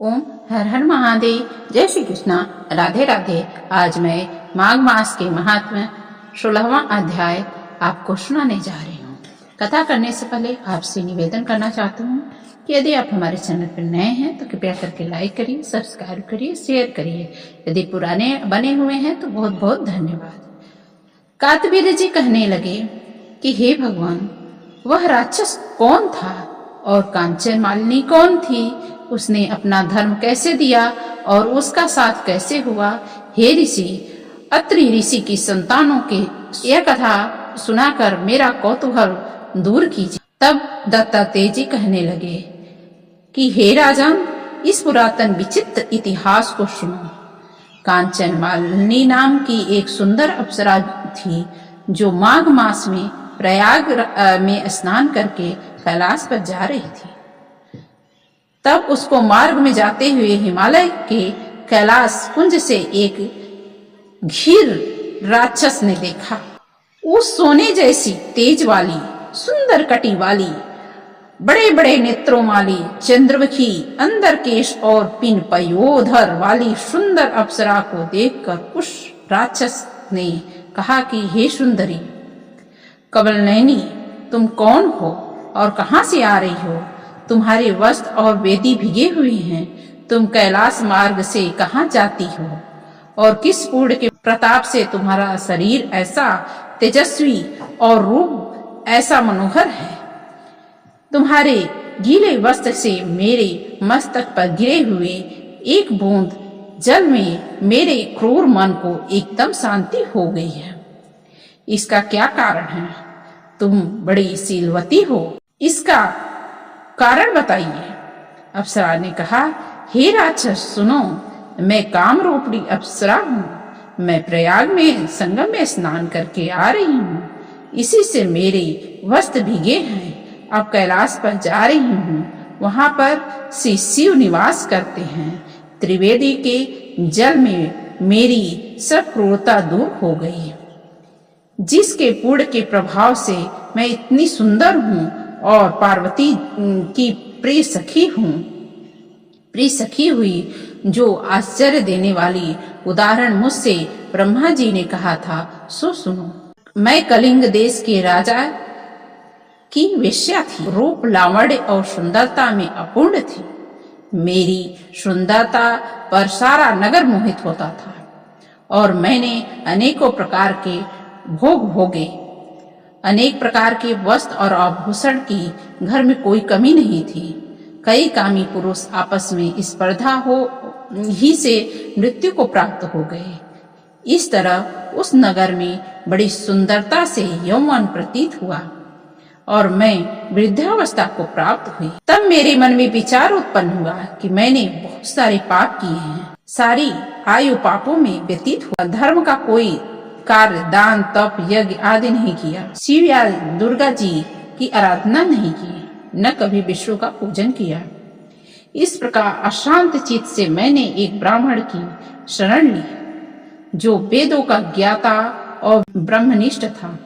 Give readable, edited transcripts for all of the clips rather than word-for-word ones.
ओम हर हर महादेव। जय श्री कृष्णा, राधे राधे। आज मैं माघ मास के महात्म्य 16वां अध्याय आपको सुनाने जा रही हूँ। कथा करने से पहले आपसे निवेदन करना चाहती हूँ कि यदि आप हमारे चैनल पर नए हैं तो कृपया करके लाइक करिए, सब्सक्राइब करिए, शेयर करिए। यदि पुराने बने हुए हैं तो बहुत बहुत धन्यवाद। कार्तवीर्य जी कहने लगे कि हे भगवान, वह राक्षस कौन था और कांचन मालिनी कौन थी? उसने अपना धर्म कैसे दिया और उसका साथ कैसे हुआ? हे ऋषि, अत्रि ऋषि की संतानों की यह कथा सुनाकर मेरा कौतूहल दूर कीजिए। तब दत्तात्रेय जी कहने लगे कि हे राजन, इस पुरातन विचित्र इतिहास को सुनो। कांचन मालिनी नाम की एक सुंदर अप्सरा थी जो माघ मास में प्रयाग में स्नान करके कैलाश पर जा रही थी। तब उसको मार्ग में जाते हुए हिमालय के कैलाश कुंज से एक घीर राक्षस ने देखा। उस सोने जैसी तेज वाली, सुंदर कटी वाली, बड़े बड़े नेत्रों वाली, चंद्रमुखी, अंदर केश और पिन पयोधर वाली सुंदर अप्सरा को देखकर उस राक्षस ने कहा कि हे सुंदरी कमल नयनी, तुम कौन हो और कहां से आ रही हो? तुम्हारे वस्त्र और वेदी भीगे हुए हैं। तुम कैलाश मार्ग से कहां जाती हो और किस पूर्ण के प्रताप से तुम्हारा शरीर ऐसा तेजस्वी और रूप ऐसा मनोहर है? तुम्हारे गीले वस्त्र से मेरे मस्तक पर गिरे हुए एक बूंद जल में मेरे क्रूर मन को एकदम शांति हो गई है। इसका क्या कारण है? तुम बड़ी शीलवती हो, इसका कारण बताइए। अप्सरा ने कहा, हे राक्षस सुनो, मैं काम रूपी अप्सरा हूँ। मैं प्रयाग में संगम में स्नान करके आ रही हूँ। इसी से मेरे वस्त्र भीगे हैं। अब कैलाश पर जा रही हूँ। वहां पर श्री शिव निवास करते हैं। त्रिवेदी के जल में मेरी सब क्रूरता दूर हो गई, जिसके पूर्ण के प्रभाव से मैं इतनी सुंदर हूँ और पार्वती की प्रिय सखी हुई, जो आश्चर्य देने वाली उदाहरण मुझसे ब्रह्मा जी ने कहा था, सो सुनो। मैं कलिंग देश के राजा की वेश्या थी। रूप, लावण्य और सुंदरता में अपूर्ण थी। मेरी सुंदरता पर सारा नगर मोहित होता था और मैंने अनेकों प्रकार के भोग भोगे। अनेक प्रकार के वस्त्र और आभूषण की घर में कोई कमी नहीं थी। कई कामी पुरुष आपस में स्पर्धा हो ही से मृत्यु को प्राप्त हो गए। इस तरह उस नगर में बड़ी सुंदरता से यौवन प्रतीत हुआ और मैं वृद्धावस्था को प्राप्त हुई। तब मेरे मन में विचार उत्पन्न हुआ कि मैंने बहुत सारे पाप किए हैं। सारी आयु पापों में व्यतीत हुआ। धर्म का कोई कार्य, दान, तप, यज्ञ आदि नहीं किया। शिव या दुर्गा जी की आराधना नहीं की, न कभी विष्णु का पूजन किया। इस प्रकार अशांत चित्त से मैंने एक ब्राह्मण की शरण ली, जो वेदों का ज्ञाता और ब्रह्मनिष्ठ था।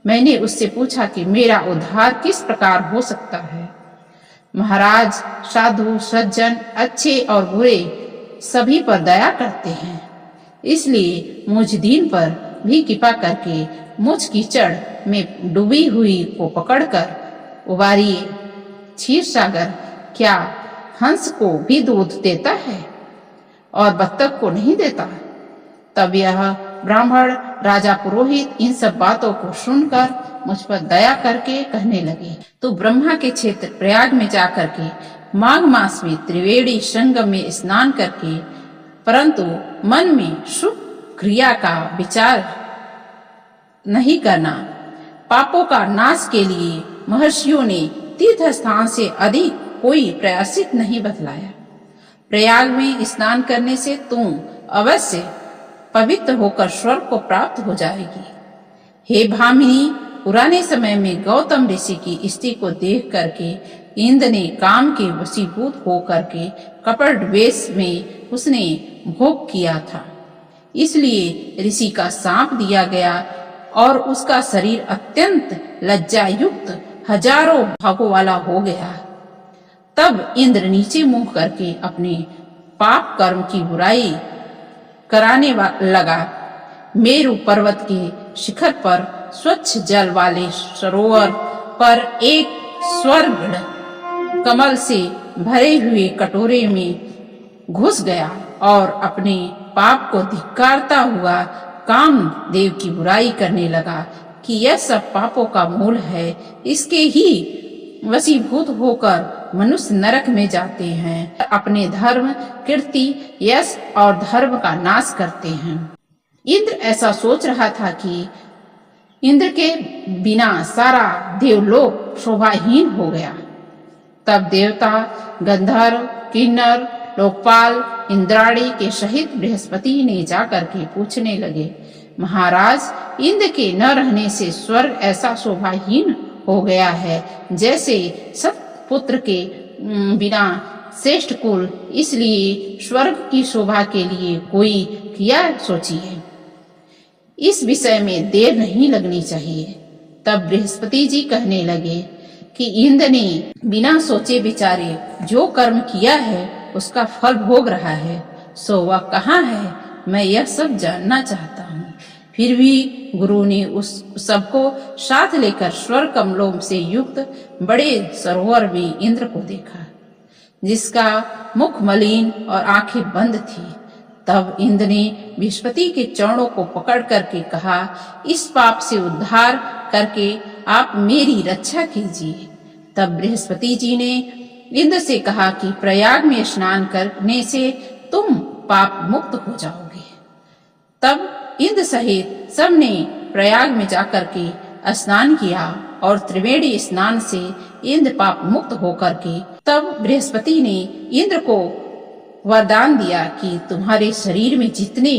मैंने उससे पूछा कि मेरा उद्धार किस प्रकार हो सकता है। महाराज, साधु सज्जन, अच्छे और बुरे सभी पर दया करते हैं, इसलिए मुझ दीन पर भी कृपा करके मुझ कीचड़ में डूबी हुई को पकड़कर उबारिए। क्षीर सागर क्या हंस को भी दूध देता है और बत्तख को नहीं देता? तब यह ब्राह्मण राजा पुरोहित इन सब बातों को सुनकर मुझ पर दया करके कहने लगे, तो ब्रह्मा के क्षेत्र प्रयाग में जाकर के माघ मास में त्रिवेणी संगम में स्नान करके, परंतु मन में शुभ क्रिया का विचार नहीं करना। पापों का नाश के लिए महर्षियों ने तीर्थ स्थान से अधिक कोई प्रयासित नहीं बतलाया। प्रयाग में स्नान करने से तुम अवश्य पवित्र होकर स्वर्ग को प्राप्त हो जाएगी। हे भामिनी, पुराने समय में गौतम ऋषि की स्त्री को देख करके इंद्र ने काम के वशीभूत होकर के कपट वेश में उसने भोग किया था। इसलिए ऋषि का सांप दिया गया और उसका शरीर अत्यंत लज्जा युक्त हजारों भागों वाला हो गया। तब इंद्र नीचे मुंह करके अपने पाप कर्म की बुराई कराने लगा। मेरु पर्वत के शिखर पर स्वच्छ जल वाले सरोवर पर एक स्वर्ग कमल से भरे हुए कटोरे में घुस गया और अपने पाप को धिक्कारता हुआ कामदेव की बुराई करने लगा कि यह सब पापों का मूल है। इसके ही वशीभूत होकर मनुष्य नरक में जाते हैं, अपने धर्म, कीर्ति, यश और धर्म का नाश करते हैं। इंद्र ऐसा सोच रहा था कि इंद्र के बिना सारा देवलोक शोभाहीन हो गया। तब देवता, गंधर्व, किन्नर, लोकपाल, इंद्राणी के सहित बृहस्पति ने जाकर के पूछने लगे, महाराज, इंद्र के न रहने से स्वर्ग ऐसा शोभाहीन हो गया है जैसे सतपुत्र के बिना श्रेष्ठ कुल। इसलिए स्वर्ग की शोभा के लिए कोई क्रिया सोचिए। इस विषय में देर नहीं लगनी चाहिए। तब बृहस्पति जी कहने लगे कि इंद्र ने बिना सोचे विचारे जो कर्म किया है उसका फल भोग रहा है, सो वह कहाँ है, मैं यह सब जानना चाहता हूँ। फिर भी गुरु ने उस सबको साथ लेकर स्वर्ग कमलों से युक्त बड़े सरोवर में इंद्र को देखा, जिसका मुख मलिन और आंखें बंद थी। तब इंद्र ने बृहस्पति के चरणों को पकड़ करके कहा, इस पाप से उद्धार करके आप मेरी रक्षा कीजिए। तब बृहस्पति जी ने इंद्र से कहा कि प्रयाग में स्नान करने से तुम पाप मुक्त हो जाओगे। तब इंद्र सहित सबने प्रयाग में जाकर के स्नान किया और त्रिवेणी स्नान से इंद्र पाप मुक्त होकर के तब बृहस्पति ने इंद्र को वरदान दिया कि तुम्हारे शरीर में जितने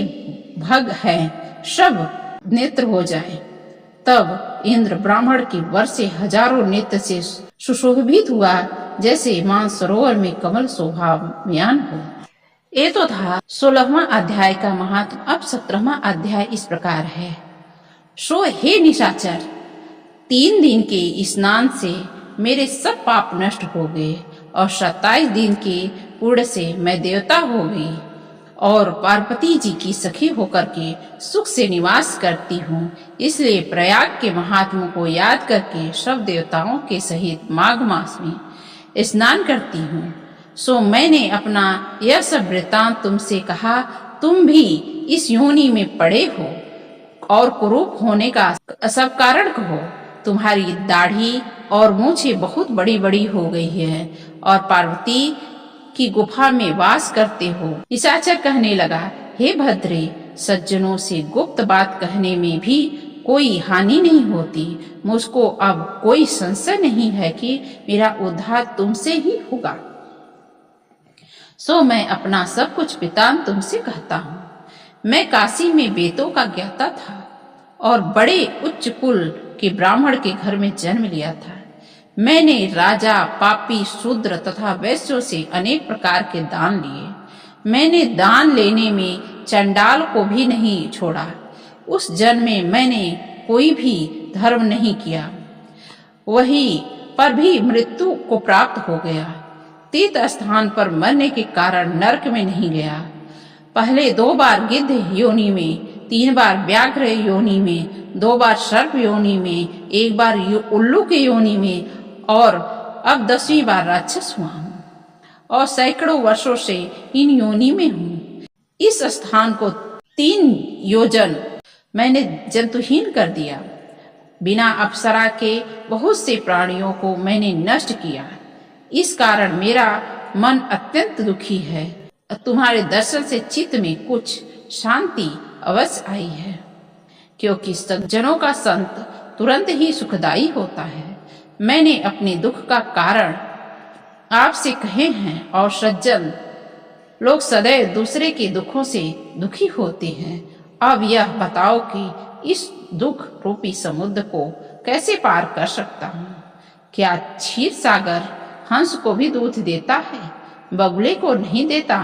भग हैं सब नेत्र हो जाएं। तब इंद्र ब्राह्मण के वर से हजारों नेत्र से सुशोभित हुआ, जैसे मानसरोवर में कमल शोभायमान हो। ये तो था 16वां अध्याय का महात्म। अब 17वां अध्याय इस प्रकार है। सो हे निशाचर, 3 दिन के स्नान से मेरे सब पाप नष्ट हो गए और 27 दिन के पूर्ण से मैं देवता हो गई और पार्वती जी की सखी होकर के सुख से निवास करती हूँ। इसलिए प्रयाग के महात्मा को याद करके सब देवताओं के सहित माघ मास में स्नान करती हूँ। सो मैंने अपना यह सब वृतांत तुमसे कहा। तुम भी इस योनि में पड़े हो और कुरूप होने का सब कारण कहो। तुम्हारी दाढ़ी और मूछें बहुत बड़ी बड़ी हो गई है और पार्वती की गुफा में वास करते हो। निशाचर कहने लगा, हे भद्रे, सज्जनों से गुप्त बात कहने में भी कोई हानि नहीं होती। मुझको अब कोई संशय नहीं है कि मेरा उद्धार तुमसे ही होगा। सो मैं अपना सब कुछ वृतांत तुमसे कहता हूँ। मैं काशी में वेदों का ज्ञाता था और बड़े उच्च कुल के ब्राह्मण के घर में जन्म लिया था। मैंने राजा, पापी, शूद्र तथा वैश्यों से अनेक प्रकार के दान लिए। मैंने दान लेने में चंडाल को भी नहीं छोड़ा। उस जन्म में मैंने कोई भी धर्म नहीं किया, वही पर भी मृत्यु को प्राप्त हो गया। तीर्थ स्थान पर मरने के कारण नरक में नहीं गया। पहले 2 बार गिद्ध योनि में, 3 बार व्याघ्र योनि में, 2 बार सर्प योनि में, 1 बार उल्लू के योनि में और अब 10वीं बार राक्षस हुआ हूँ और सैकड़ों वर्षों से इन योनि में हूँ। इस स्थान को 3 योजन मैंने जंतुहीन कर दिया। बिना अप्सरा के बहुत से प्राणियों को मैंने नष्ट किया। इस कारण मेरा मन अत्यंत दुखी है। तुम्हारे दर्शन से चित्त में कुछ शांति अवश्य आई है, क्योंकि सज्जनों का संत तुरंत ही सुखदायी होता है। मैंने अपने दुख का कारण आपसे कहे हैं और सज्जन लोग सदैव दूसरे के दुखों से दुखी होते हैं। अब यह बताओ कि इस दुख रूपी समुद्र को कैसे पार कर सकता हूँ? क्या क्षीर सागर हंस को भी दूध देता है, बगुले को नहीं देता?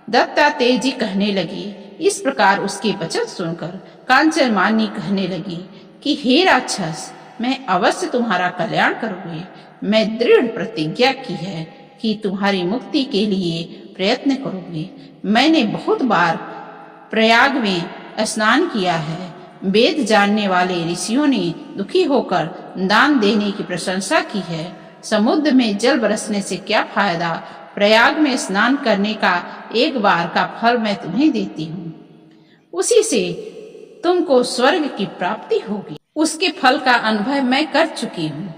दत्तात्रेय कहने लगी। इस प्रकार उसके वचन सुनकर कांचन मानी कहने लगी कि हे राक्षस, मैं अवश्य तुम्हारा कल्याण करूंगी। मैं दृढ़ प्रतिज्ञा की है कि तुम्हारी मुक्ति के लिए प्रयत्न करोगे। मैंने बहुत बार प्रयाग में स्नान किया है। वेद जानने वाले ऋषियों ने दुखी होकर दान देने की प्रशंसा की है। समुद्र में जल बरसने से क्या फायदा? प्रयाग में स्नान करने का एक बार का फल मैं तुम्हें देती हूँ, उसी से तुमको स्वर्ग की प्राप्ति होगी। उसके फल का अनुभव मैं कर चुकी हूँ।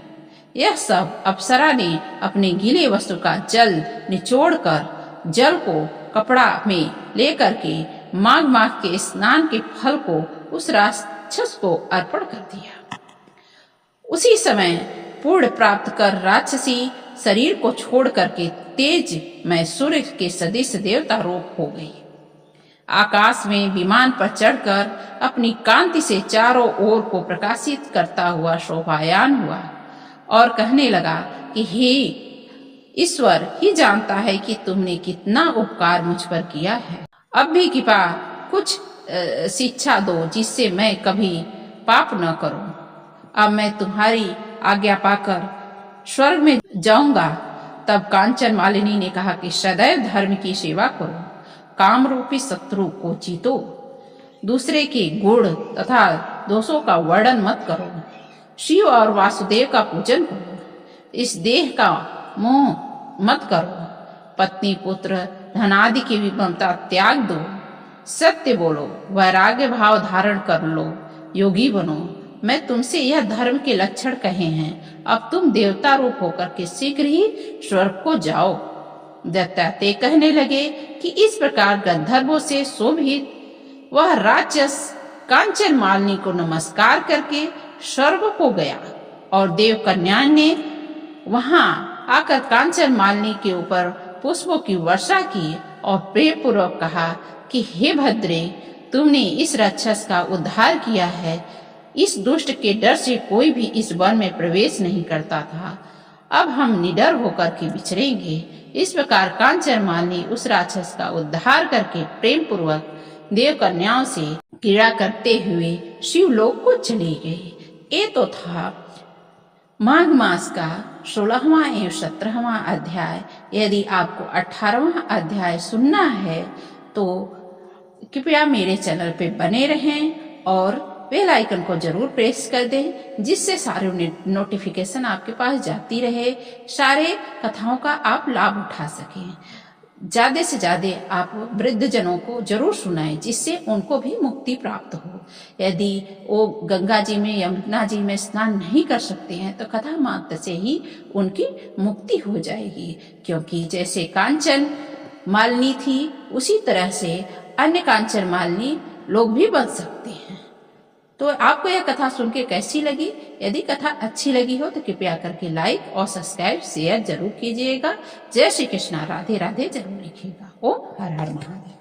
यह सब अप्सरा ने अपने गीले वस्त्र का जल निचोड़कर जल को कपड़ा में लेकर के माघ माह के स्नान के फल को उस राक्षस को अर्पण कर दिया। उसी समय पूर्ण प्राप्त कर राक्षसी शरीर को छोड़ करके तेज में सूर्य के सदृश देवता रूप हो गई। आकाश में विमान पर चढ़कर अपनी कांति से चारों ओर को प्रकाशित करता हुआ शोभायान हुआ और कहने लगा कि हे ईश्वर ही जानता है कि तुमने कितना उपकार मुझ पर किया है। अब भी कृपा कुछ शिक्षा दो जिससे मैं कभी पाप न करूं। अब मैं तुम्हारी आज्ञा पाकर स्वर्ग में जाऊंगा। तब कांचन मालिनी ने कहा कि सदैव धर्म की सेवा करो, काम रूपी शत्रु को जीतो, दूसरे के गुण तथा दोषों का वर्णन मत करो, शिव और वासुदेव का पूजन करो, इस देह का मोह मत करो, पत्नी पुत्र धन आदि की विममता त्याग दो, सत्य बोलो, वैराग्य भाव धारण कर लो, योगी बनो। मैं तुमसे यह धर्म के लक्षण कहे हैं। अब तुम देवता रूप होकर के शीघ्र ही स्वर्ग को जाओ। दैत्य कहने लगे कि इस प्रकार गंधर्वों से शोभित वह राक्षस कांचन मालिनी को नमस्कार करके स्वर्ग को गया और देव कन्या ने वहां आकर कांचन मालिनी के ऊपर पुष्पों की वर्षा की और प्रेम पूर्वक कहा कि हे भद्रे, तुमने इस राक्षस का उद्धार किया है। इस दुष्ट के डर से कोई भी इस वन में प्रवेश नहीं करता था। अब हम निडर होकर के विचरेंगे। इस प्रकार कांचन मालिनी उस राक्षस का उद्धार करके प्रेम पूर्वक देव कन्याओं से क्रीड़ा करते हुए शिवलोक को चली गई। ये तो था माघ मास का 16वां एवं 17वां अध्याय। यदि आपको 18वां अध्याय सुनना है तो कृपया मेरे चैनल पे बने रहें और बेल आइकन को जरूर प्रेस कर दें, जिससे सारे नोटिफिकेशन आपके पास जाती रहे, सारे कथाओं का आप लाभ उठा सकें। ज्यादा से ज्यादा आप वृद्ध जनों को जरूर सुनाएं, जिससे उनको भी मुक्ति प्राप्त हो। यदि वो गंगा जी में यमुना जी में स्नान नहीं कर सकते हैं तो कथा मात्र से ही उनकी मुक्ति हो जाएगी, क्योंकि जैसे कांचन मालिनी थी उसी तरह से अन्य कांचन मालिनी लोग भी बन सकते हैं। तो आपको यह कथा सुन के कैसी लगी? यदि कथा अच्छी लगी हो तो कृपया करके लाइक और सब्सक्राइब शेयर जरूर कीजिएगा। जय श्री कृष्णा, राधे राधे जरूर लिखिएगा। ओम हर हर महादेव।